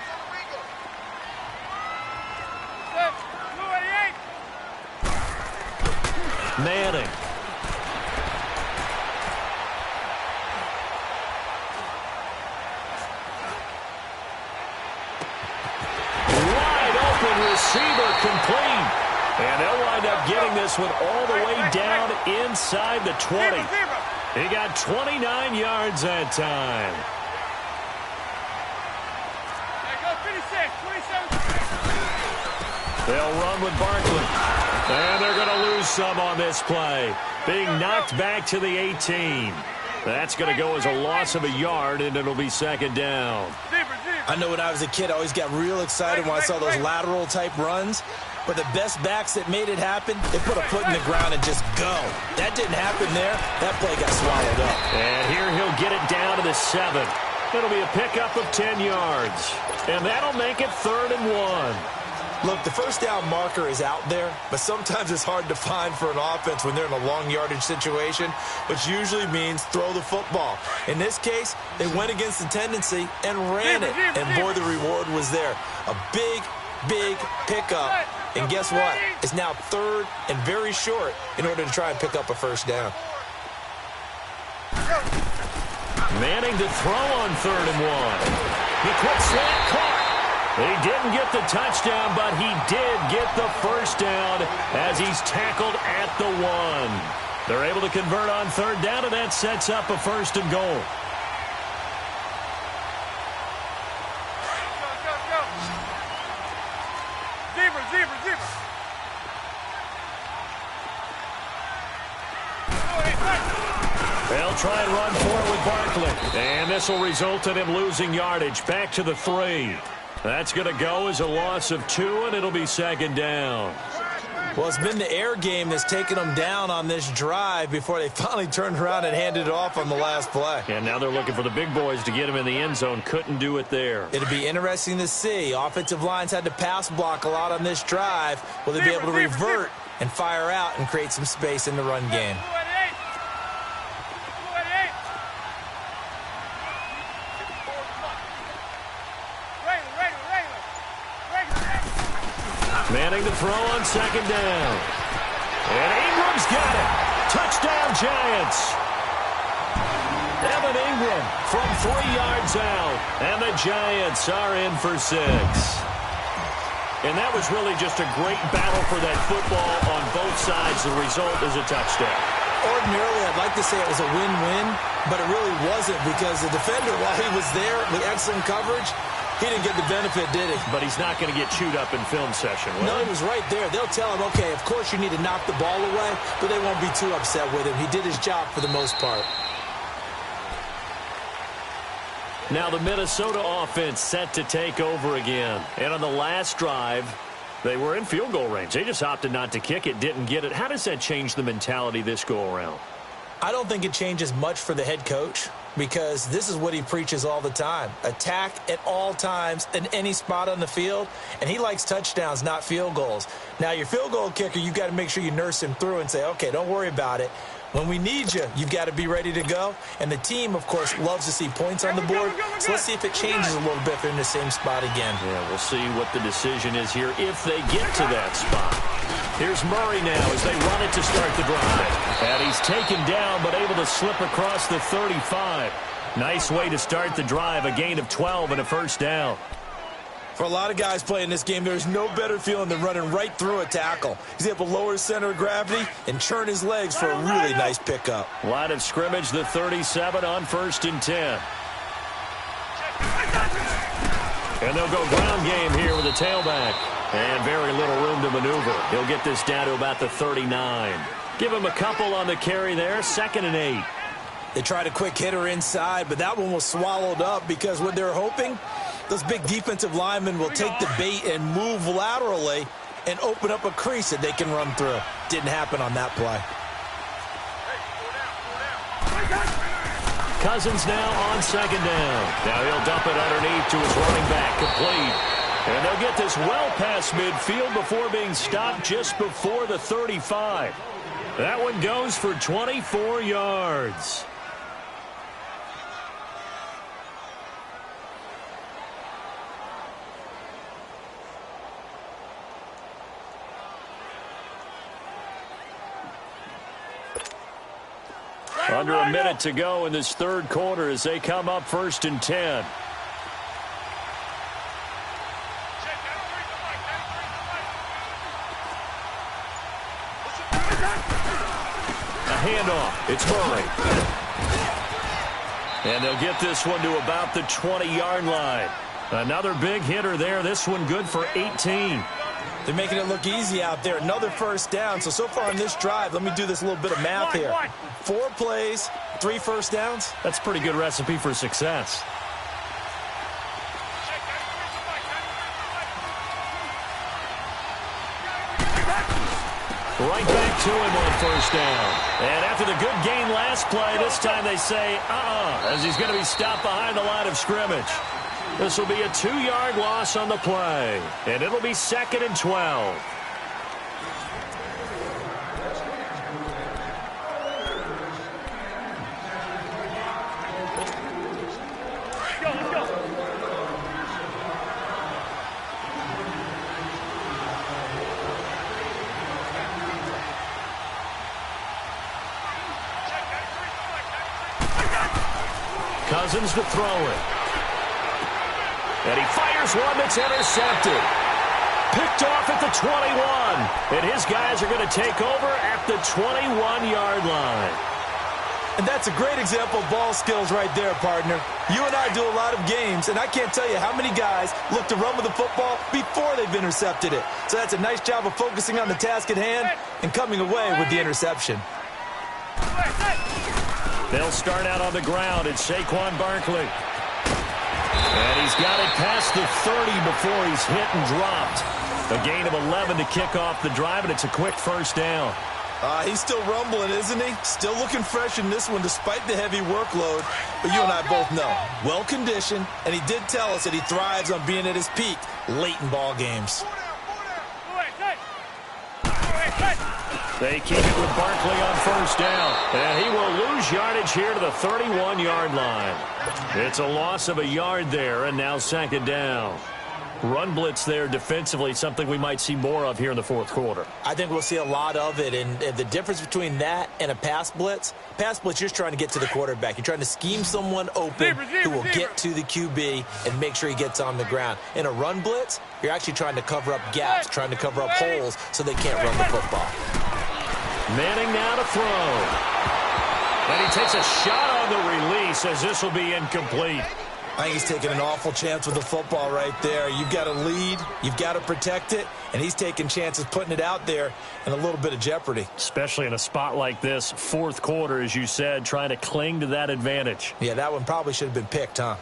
Manning. Wide open receiver complete. this one all the way down inside the 20. He got 29 yards that time. They'll run with Barkley. And they're going to lose some on this play. Being knocked back to the 18. That's going to go as a loss of a yard, and it'll be second down. I know when I was a kid, I always got real excited when I saw those lateral-type runs. But the best backs that made it happen, they put a foot in the ground and just go. That didn't happen there. That play got swallowed up. And here he'll get it down to the 7. It'll be a pickup of 10 yards. And that'll make it 3rd and 1. Look, the first down marker is out there, but sometimes it's hard to find for an offense when they're in a long yardage situation, which usually means throw the football. In this case, they went against the tendency and ran it. And boy, the reward was there. A big, big pickup. And guess what? It's now 3rd and very short in order to try and pick up a first down. Manning to throw on 3rd and 1. He quick slant caught. He didn't get the touchdown, but he did get the first down as he's tackled at the 1. They're able to convert on 3rd down, and that sets up a 1st and goal. They'll try and run for it with Barkley. And this will result in him losing yardage back to the 3. That's going to go as a loss of 2, and it'll be second down. Well, it's been the air game that's taken them down on this drive before they finally turned around and handed it off on the last play. And now they're looking for the big boys to get him in the end zone. Couldn't do it there. It'll be interesting to see. Offensive lines had to pass block a lot on this drive. Will they be able to revert and fire out and create some space in the run game? Manning to throw on 2nd down. And Ingram's got it. Touchdown, Giants. Evan Ingram from 3 yards out. And the Giants are in for 6. And that was really just a great battle for that football on both sides. The result is a touchdown. Ordinarily, I'd like to say it was a win-win, but it really wasn't because the defender, while he was there with excellent coverage, he didn't get the benefit, did he? But he's not going to get chewed up in film session, will No, he was right there. They'll tell him, okay, of course you need to knock the ball away, but they won't be too upset with him. He did his job for the most part. Now the Minnesota offense set to take over again. And on the last drive, they were in field goal range. They just opted not to kick it, didn't get it. How does that change the mentality this go-around? I don't think it changes much for the head coach because this is what he preaches all the time. Attack at all times in any spot on the field, and he likes touchdowns, not field goals. Now, your field goal kicker, you've got to make sure you nurse him through and say, okay, don't worry about it. When we need you, you've got to be ready to go. And the team, of course, loves to see points on the board. So let's see if it changes a little bit if they're in the same spot again. Yeah, we'll see what the decision is here if they get to that spot. Here's Murray now as they run it to start the drive. And he's taken down but able to slip across the 35. Nice way to start the drive, a gain of 12 and a first down. For a lot of guys playing this game, there's no better feeling than running right through a tackle. He's able to lower his center of gravity and churn his legs for a really nice pickup. Line of scrimmage, the 37 on 1st and 10. And they'll go ground game here with a tailback. And very little room to maneuver. He'll get this down to about the 39. Give him a couple on the carry there, 2nd and 8. They tried a quick hitter inside, but that one was swallowed up because what they're hoping, those big defensive linemen will take the bait and move laterally and open up a crease that they can run through. Didn't happen on that play. Cousins now on 2nd down. Now he'll dump it underneath to his running back, complete. And they'll get this well past midfield before being stopped just before the 35. That one goes for 24 yards. Under a minute to go in this 3rd quarter as they come up 1st and 10. handoff. It's Murray. And they'll get this one to about the 20-yard line. Another big hitter there. This one good for 18. They're making it look easy out there. Another first down. So far on this drive, let me do this little bit of math here. 4 plays, 3 first downs. That's a pretty good recipe for success. Right back to him on first down. And after the good gain last play, this time they say, as he's going to be stopped behind the line of scrimmage. This will be a 2-yard loss on the play. And it'll be 2nd and 12. Cousins to throw it. And he fires one that's intercepted. Picked off at the 21. And his guys are going to take over at the 21-yard line. And that's a great example of ball skills right there, partner. You and I do a lot of games, and I can't tell you how many guys look to run with the football before they've intercepted it. So that's a nice job of focusing on the task at hand and coming away with the interception. They'll start out on the ground. It's Saquon Barkley. And he's got it past the 30 before he's hit and dropped. A gain of 11 to kick off the drive, and it's a quick first down. He's still rumbling, isn't he? Still looking fresh in this one despite the heavy workload. But you and I both know, well-conditioned, and he did tell us that he thrives on being at his peak late in ball games. They keep it with Barkley on first down. And he will lose yardage here to the 31-yard line. It's a loss of a yard there, and now 2nd down. Run blitz there defensively, something we might see more of here in the fourth quarter. I think we'll see a lot of it, and the difference between that and a pass blitz, you're just trying to get to the quarterback. You're trying to scheme someone open who will get to the QB and make sure he gets on the ground. In a run blitz, you're actually trying to cover up gaps, trying to cover up holes so they can't run the football. Manning now to throw. And he takes a shot on the release as this will be incomplete. I think he's taking an awful chance with the football right there. You've got to lead, you've got to protect it, and he's taking chances putting it out there in a little bit of jeopardy. Especially in a spot like this, fourth quarter, as you said, trying to cling to that advantage. Yeah, that one probably should have been picked, huh?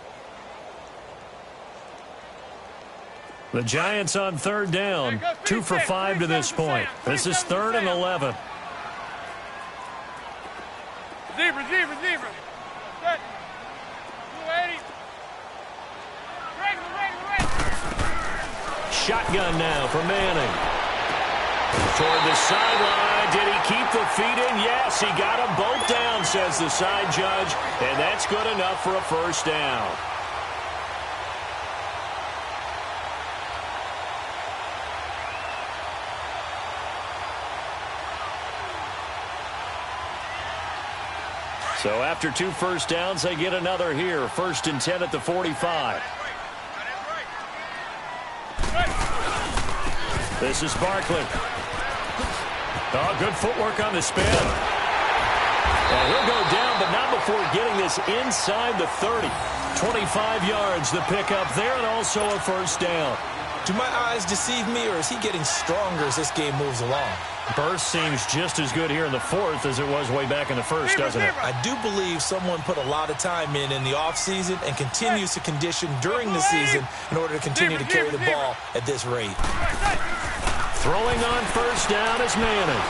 The Giants on 3rd down, 2 for 5 to this point. This is 3rd and 11. Receiver. Set. 280. Shotgun now for Manning. Toward the sideline. Did he keep the feet in? Yes, he got them both down, says the side judge. And that's good enough for a first down. So after 2 first downs, they get another here. 1st and 10 at the 45. This is Barkley. Oh, good footwork on the spin. And he'll go down, but not before getting this inside the 30. 25 yards, the pickup there, and also a first down. Do my eyes deceive me, or is he getting stronger as this game moves along? Burst seems just as good here in the 4th as it was way back in the 1st, doesn't it? I do believe someone put a lot of time in the offseason and continues to condition during the season in order to continue to carry the ball at this rate. Throwing on first down is Manning.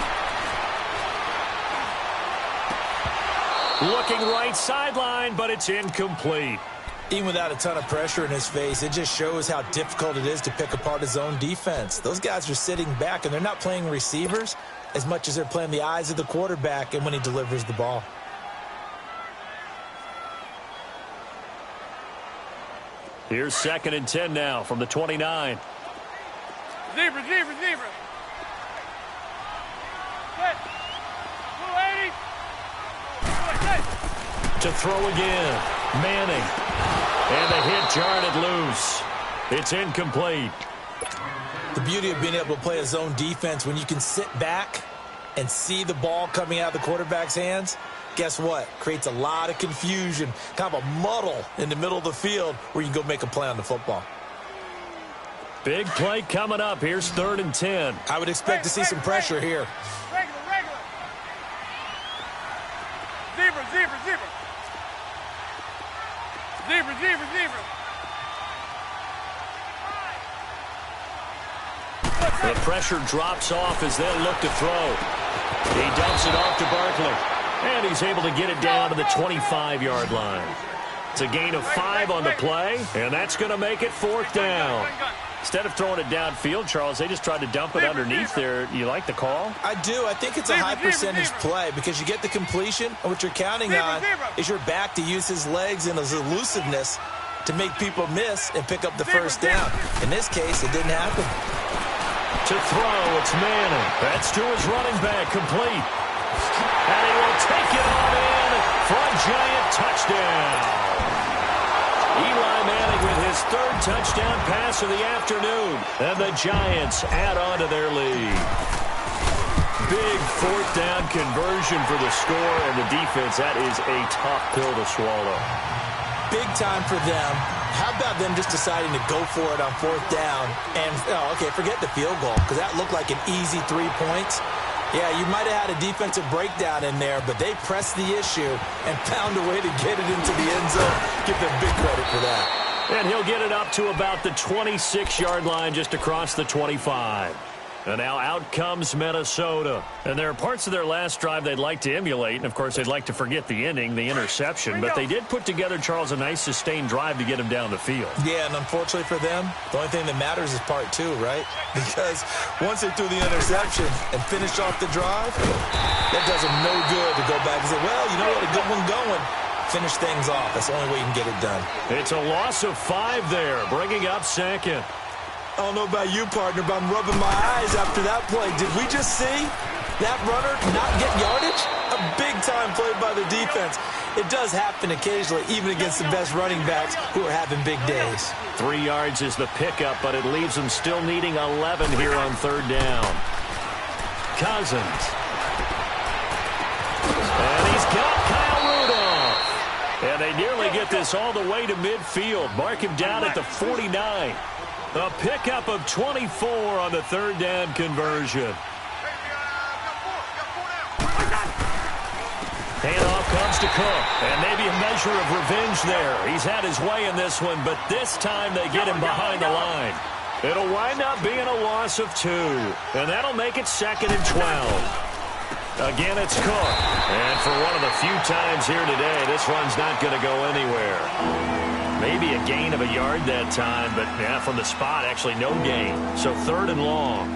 Looking right sideline, but it's incomplete. Even without a ton of pressure in his face, it just shows how difficult it is to pick apart his own defense. Those guys are sitting back, and they're not playing receivers as much as they're playing the eyes of the quarterback and when he delivers the ball. Here's 2nd and 10 now from the 29. Receiver. Set. 280. To throw again. Manning. And the hit jarred loose. It's incomplete. The beauty of being able to play a zone defense when you can sit back and see the ball coming out of the quarterback's hands, guess what? Creates a lot of confusion, kind of a muddle in the middle of the field where you can go make a play on the football. Big play coming up. Here's 3rd and 10. I would expect to see some pressure here. Regular. Zebra. The pressure drops off as they look to throw. He dumps it off to Barkley. And he's able to get it down to the 25-yard line. It's a gain of 5 on the play, and that's going to make it 4th down. Instead of throwing it downfield, Charles, they just tried to dump it underneath there. You like the call? I do. I think it's a high percentage play because you get the completion, and what you're counting on is your back to use his legs and his elusiveness to make people miss and pick up the first down. In this case, it didn't happen. To throw, it's Manning. That's to his running back, complete. And he will take it on in for a giant touchdown. Eli Manning with his 3rd touchdown pass of the afternoon. And the Giants add on to their lead. Big 4th down conversion for the score, and the defense, that is a tough pill to swallow. Big time for them. How about them just deciding to go for it on 4th down? And, forget the field goal, because that looked like an easy 3 points. Yeah, you might have had a defensive breakdown in there, but they pressed the issue and found a way to get it into the end zone. Give them big credit for that. And he'll get it up to about the 26-yard line, just across the 25. And now out comes Minnesota. And there are parts of their last drive they'd like to emulate. And, of course, they'd like to forget the ending, the interception. But they did put together, Charles, a nice sustained drive to get him down the field. Yeah, and unfortunately for them, the only thing that matters is part 2, right? Because once they threw the interception and finished off the drive, that does them no good to go back and say, well, you know what, a good one going. Finish things off. That's the only way you can get it done. It's a loss of 5 there, bringing up 2nd. I don't know about you, partner, but I'm rubbing my eyes after that play. Did we just see that runner not get yardage? A big-time play by the defense. It does happen occasionally, even against the best running backs who are having big days. 3 yards is the pickup, but it leaves them still needing 11 here on 3rd down. Cousins. And he's got Kyle Rudolph. And they nearly get this all the way to midfield. Mark him down at the 49. A pickup of 24 on the 3rd down conversion. Handoff comes to Cook, and maybe a measure of revenge there. He's had his way in this one, but this time they get him behind the line. It'll wind up being a loss of 2, and that'll make it 2nd and 12. Again, it's Cook, and for one of the few times here today, this run's not going to go anywhere. Maybe a gain of a yard that time, but yeah, from the spot, actually no gain. So 3rd and long.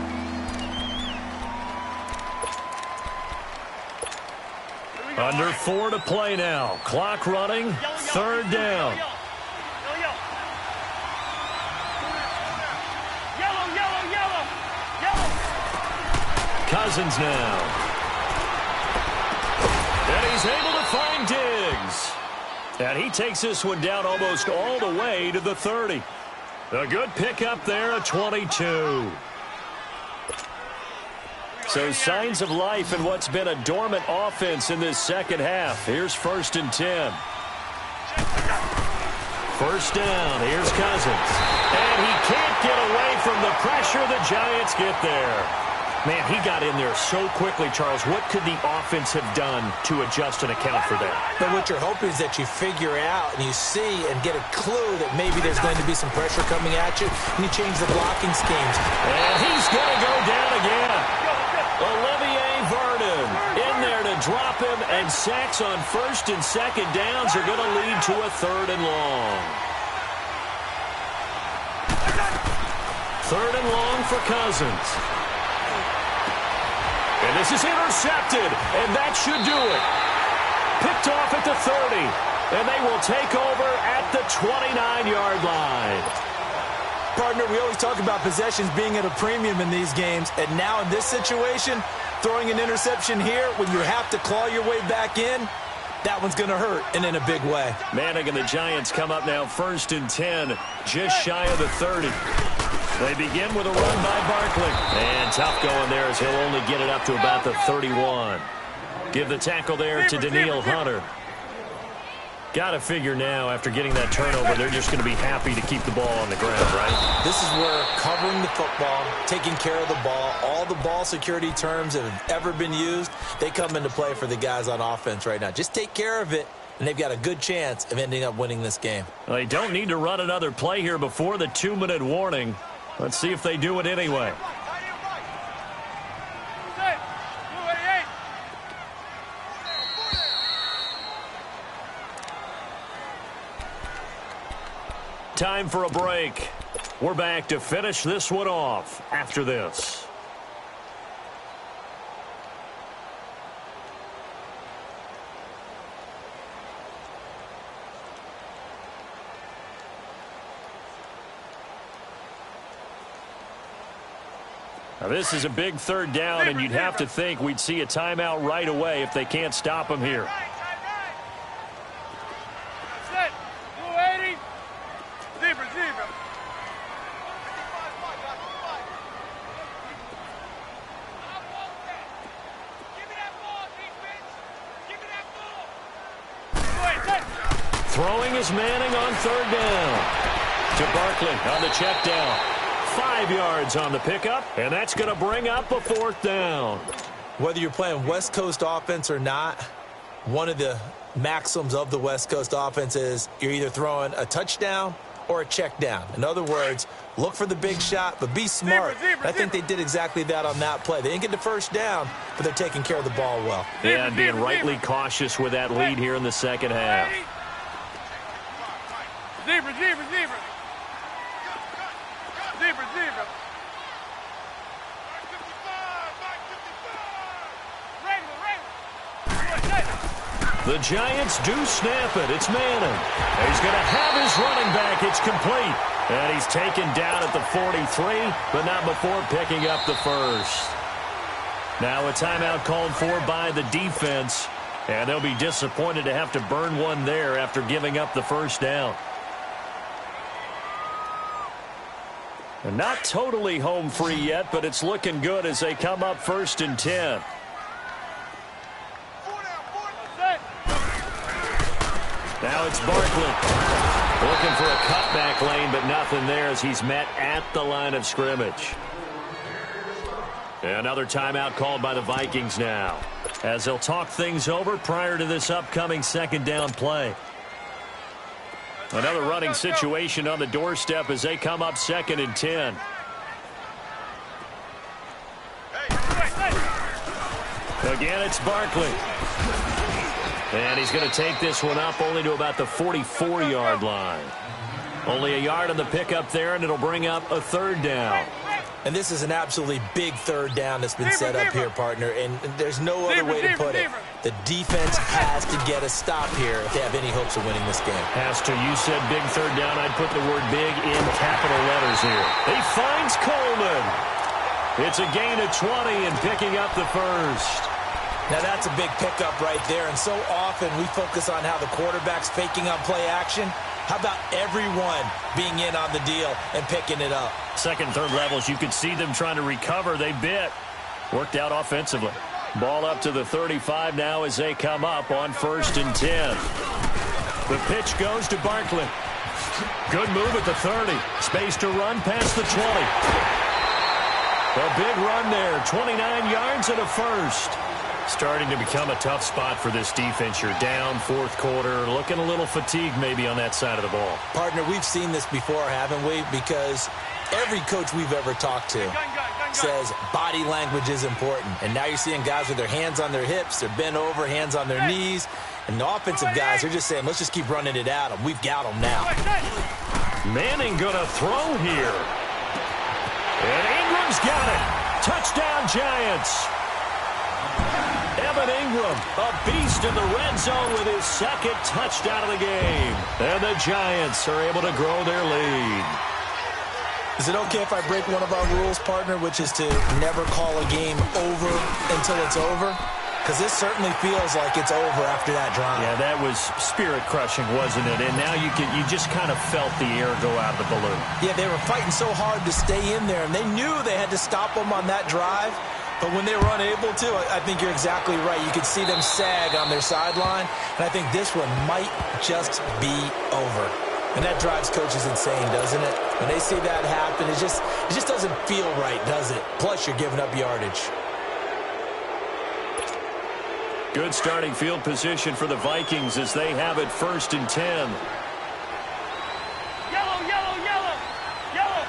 Under 4 to play now. Clock running. 3rd down. Cousins now. And he's able to find Diggs. And he takes this one down almost all the way to the 30. A good pickup there at 22. So signs of life in what's been a dormant offense in this 2nd half. Here's 1st and 10. 1st down. Here's Cousins. And he can't get away from the pressure. The Giants get there. Man, he got in there so quickly, Charles. What could the offense have done to adjust and account for that? But what you're hoping is that you figure out and you see and get a clue that maybe there's going to be some pressure coming at you, and you change the blocking schemes. And he's going to go down again. Olivier Vernon in there to drop him, and sacks on 1st and 2nd downs are going to lead to a 3rd and long. 3rd and long for Cousins. And this is intercepted, and that should do it. Picked off at the 30, and they will take over at the 29-yard line. Partner, we always talk about possessions being at a premium in these games, and now in this situation, throwing an interception here when you have to claw your way back in, that one's going to hurt, and in a big way. Manning and the Giants come up now 1st and 10, just shy of the 30. They begin with a run by Barkley. And tough going there as he'll only get it up to about the 31. Give the tackle there to Daniil Hunter. Got to figure now, after getting that turnover, they're just going to be happy to keep the ball on the ground, right? This is where covering the football, taking care of the ball, all the ball security terms that have ever been used, they come into play for the guys on offense right now. Just take care of it, and they've got a good chance of ending up winning this game. Well, they don't need to run another play here before the 2-minute warning. Let's see if they do it anyway. Time for a break. We're back to finish this one off after this. Now this is a big third down, and you'd have to think we'd see a timeout right away if they can't stop them here. Throwing is Manning on third down. To Barkley on the check down. 5 yards on the pickup, and that's going to bring up a fourth down. Whether you're playing West Coast offense or not, one of the maxims of the West Coast offense is you're either throwing a touchdown or a check down. In other words, look for the big shot, but be smart. I think they did exactly that on that play. They didn't get the first down, but they're taking care of the ball well. Yeah, and being rightly cautious with that lead here in the second half. Zebra. The Giants do snap it. It's Manning. He's going to have his running back. It's complete. And he's taken down at the 43, but not before picking up the first. Now a timeout called for by the defense. And they'll be disappointed to have to burn one there after giving up the first down. And not totally home free yet, but it's looking good as they come up 1st and 10. Now it's Barkley. Looking for a cutback lane, but nothing there as he's met at the line of scrimmage. Another timeout called by the Vikings now, as they'll talk things over prior to this upcoming second down play. Another running situation on the doorstep as they come up 2nd and 10. Again, it's Barkley. And he's going to take this one up only to about the 44-yard line. Only a yard on the pickup there, and it'll bring up a third down. And this is an absolutely big third down that's been set up here, partner, and there's no other way to put it. The defense has to get a stop here if they have any hopes of winning this game. Has to. You said big third down. I'd put the word big in capital letters here. He finds Coleman. It's a gain of 20 and picking up the first. Now that's a big pickup right there, and so often we focus on how the quarterback's faking on play action. How about everyone being in on the deal and picking it up? Second, third levels, you could see them trying to recover. They bit. Worked out offensively. Ball up to the 35 now as they come up on 1st and 10. The pitch goes to Barkley. Good move at the 30. Space to run past the 20. A big run there. 29 yards and a first. Starting to become a tough spot for this defense. You're down 4th quarter, looking a little fatigued maybe on that side of the ball. Partner, we've seen this before, haven't we? Because every coach we've ever talked to says body language is important. And now you're seeing guys with their hands on their hips, they're bent over, hands on their knees. And the offensive guys are just saying, let's just keep running it at them. We've got them now. Manning going to throw here. And Ingram's got it. Touchdown, Giants. Evan Ingram, a beast in the red zone with his 2nd touchdown of the game. And the Giants are able to grow their lead. Is it okay if I break one of our rules, partner, which is to never call a game over until it's over? because this certainly feels like it's over after that drive. Yeah, that was spirit-crushing, wasn't it? And now you just kind of felt the air go out of the balloon. Yeah, they were fighting so hard to stay in there, and they knew they had to stop them on that drive. But when they were unable to, I think you're exactly right. You could see them sag on their sideline, and I think this one might just be over. And that drives coaches insane, doesn't it? When they see that happen, it just doesn't feel right, does it? Plus, you're giving up yardage. Good starting field position for the Vikings as they have it 1st and 10. Yellow, yellow, yellow, yellow.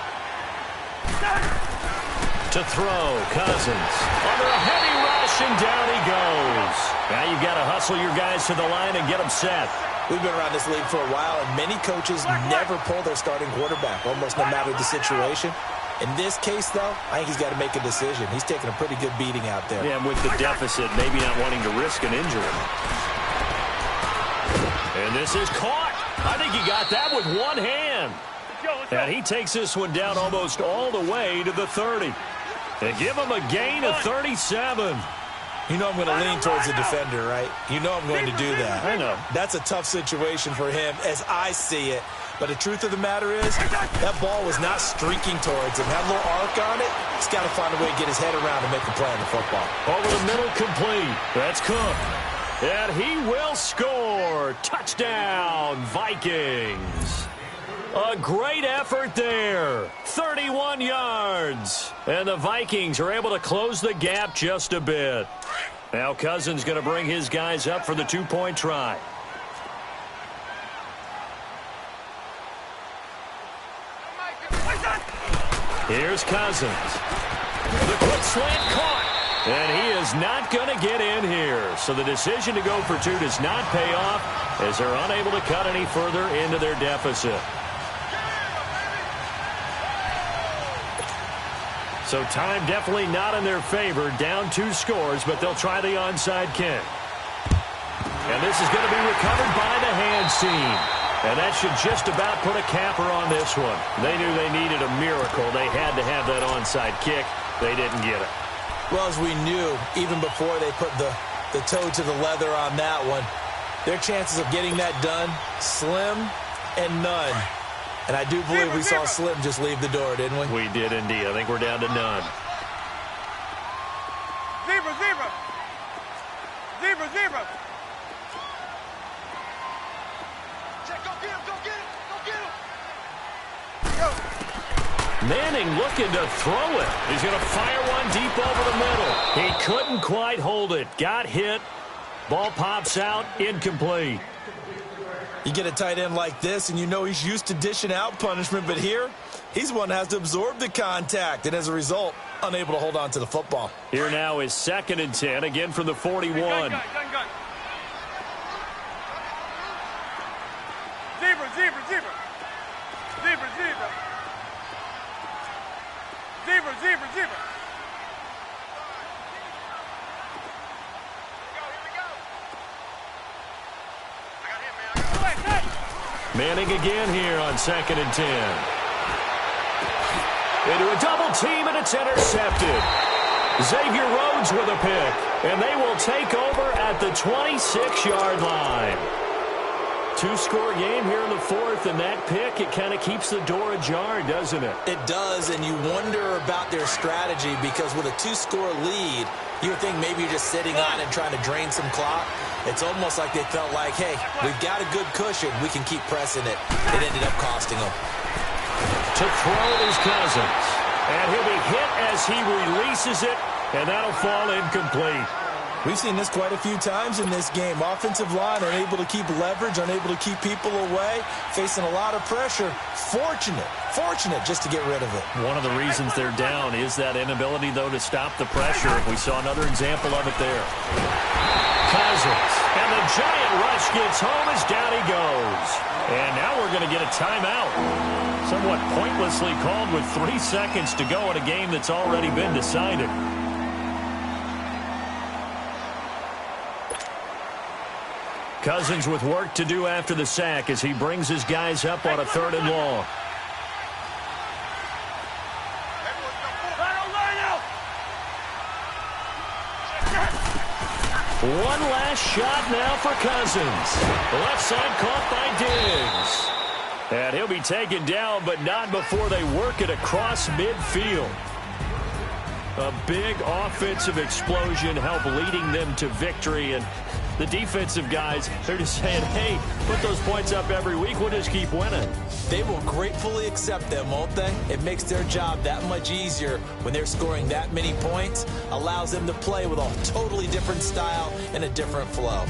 To throw, Cousins. Under a heavy rush, and down he goes. Now you've got to hustle your guys to the line and get them set. We've been around this league for a while, and many coaches never pull their starting quarterback, almost no matter the situation. In this case, though, I think he's got to make a decision. He's taking a pretty good beating out there. Yeah, and with the deficit, maybe not wanting to risk an injury. And this is caught. I think he got that with one hand. And he takes this one down almost all the way to the 30. They give him a gain of 37. You know I'm going to lean towards the defender, right? You know I'm going to do that. I know. That's a tough situation for him as I see it. But the truth of the matter is, that ball was not streaking towards him. Had a little arc on it. He's got to find a way to get his head around and make a play on the football. Over the middle, complete. That's Cook. And he will score. Touchdown, Vikings. A great effort there. 31 yards. And the Vikings are able to close the gap just a bit. Now Cousins going to bring his guys up for the two-point try. Here's Cousins. The quick slant caught. And he is not going to get in here. So the decision to go for two does not pay off as they're unable to cut any further into their deficit. So time definitely not in their favor. Down 2 scores, but they'll try the onside kick. And this is going to be recovered by the hands team. And that should just about put a capper on this one. They knew they needed a miracle. They had to have that onside kick. They didn't get it. Well, as we knew, even before they put the toe to the leather on that one, their chances of getting that done, slim and none. And I do believe we saw Slim just leave the door, didn't we? We did indeed. I think we're down to none. Zebra, zebra. Zebra, zebra. Go get him, go get him, go get him. Go. Manning looking to throw it. He's going to fire one deep over the middle. He couldn't quite hold it. Got hit. Ball pops out. Incomplete. You get a tight end like this, and you know he's used to dishing out punishment, but here, he's the one that has to absorb the contact, and as a result, unable to hold on to the football. Here now is 2nd and 10, again from the 41. Gun. Zebra, zebra, zebra. Zebra, zebra. Zebra, zebra, zebra. Manning again here on 2nd and 10. Into a double team, and it's intercepted. Xavier Rhodes with a pick, and they will take over at the 26-yard line. 2-score game here in the 4th, and that pick, it kind of keeps the door ajar, doesn't it? It does, and you wonder about their strategy because with a 2-score lead, you would think maybe you're just sitting on and trying to drain some clock. It's almost like they felt like, hey, we've got a good cushion. We can keep pressing it. It ended up costing them. To throw is Cousins. And he'll be hit as he releases it, and that'll fall incomplete. We've seen this quite a few times in this game. Offensive line unable to keep leverage, unable to keep people away, facing a lot of pressure. Fortunate just to get rid of it. One of the reasons they're down is that inability, though, to stop the pressure. We saw another example of it there. Cousins, and the giant rush gets home as down he goes. And now we're going to get a timeout. Somewhat pointlessly called with 3 seconds to go in a game that's already been decided. Cousins with work to do after the sack as he brings his guys up on a 3rd and long. One last shot now for Cousins. Left side caught by Diggs. And he'll be taken down, but not before they work it across midfield. A big offensive explosion helped leading them to victory. And the defensive guys, they're just saying, hey, put those points up every week. We'll just keep winning. They will gratefully accept them, won't they? It makes their job that much easier when they're scoring that many points. Allows them to play with a totally different style and a different flow.